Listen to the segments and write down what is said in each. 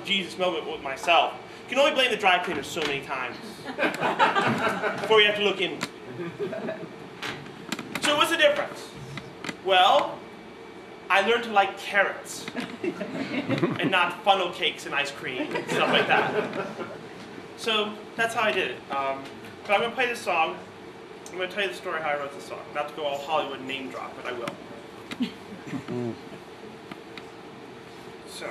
Jesus moment with myself. You can only blame the dry cleaner so many times before you have to look in. So what's the difference? Well, I learned to like carrots and not funnel cakes and ice cream and stuff like that. So that's how I did it. But I'm going to play this song. I'm going to tell you the story how I wrote this song. Not to go all Hollywood name drop, but I will. So,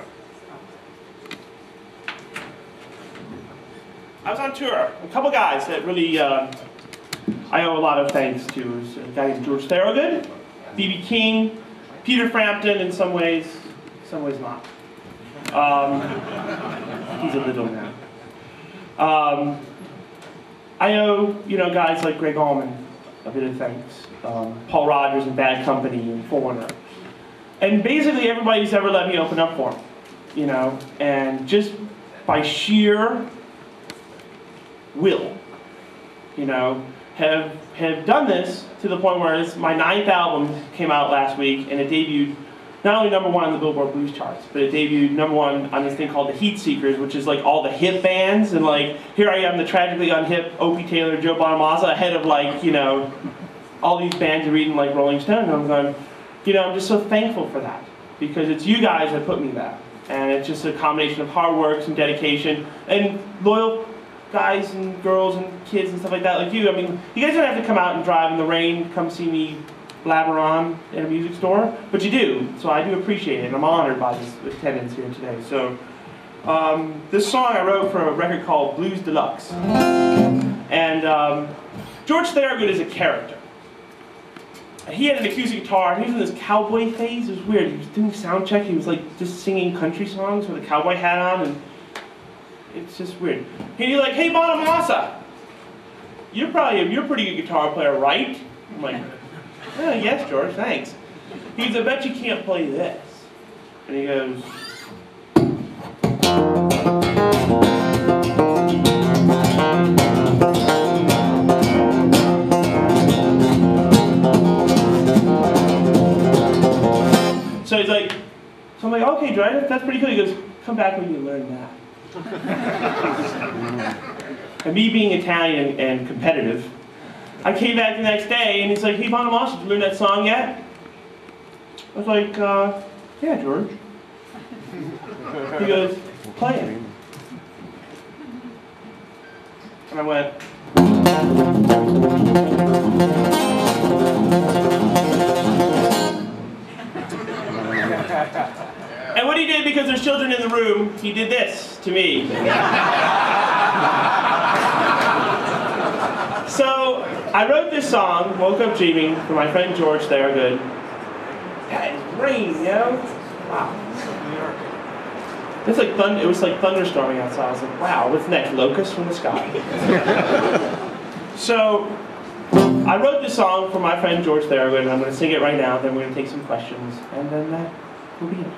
I was on tour. A couple guys that really I owe a lot of thanks to. There's a guy named George Thorogood, B.B. King, Peter Frampton in some ways not. He's a little now. I owe guys like Greg Allman a bit of thanks. Paul Rogers and Bad Company and Foreigner. And basically everybody who's ever let me open up for them, and just by sheer will, have done this to the point where my 9th album came out last week, and it debuted not only #1 on the Billboard Blues charts, but it debuted #1 on this thing called the Heat Seekers, which is like all the hip bands, and like here I am, the tragically unhip Opie Taylor, Joe Bonamassa, ahead of like all these bands are reading like Rolling Stone. And I'm going, I'm just so thankful for that, because it's you guys that put me there, and it's just a combination of hard work, some dedication, and loyal guys and girls and kids and stuff like that, like you. I mean, you guys don't have to come out and drive in the rain, come see me blabber on in a music store, but you do, so I do appreciate it, and I'm honored by this attendance here today. So, this song I wrote for a record called Blues Deluxe, and George Thorogood is a character. He had an acoustic guitar, and he was in this cowboy phase. It was weird. He was doing sound check, he was like just singing country songs with a cowboy hat on, and it's just weird. And he's like, "Hey Bonamassa, you're a pretty good guitar player, right?" I'm like, "Oh, yes, George, thanks." He goes, "I bet you can't play this." And he goes, so he's like, so I'm like, "Okay, George, that's pretty cool." He goes, "Come back when you learn that." And me being Italian and competitive, I came back the next day and he's like, "Hey Bonamassa, did you learn that song yet?" I was like, "Yeah, George." He goes, "Play it." And I went, and what he did, because there's children in the room, he did this to me. So, I wrote this song, Woke Up Dreaming, for my friend George Thorogood. That is rain, Wow. It's like it was like thunderstorming outside. I was like, wow, what's next? Locusts from the sky. So, I wrote this song for my friend George Thorogood, and I'm going to sing it right now, then we're going to take some questions, and then we'll be in.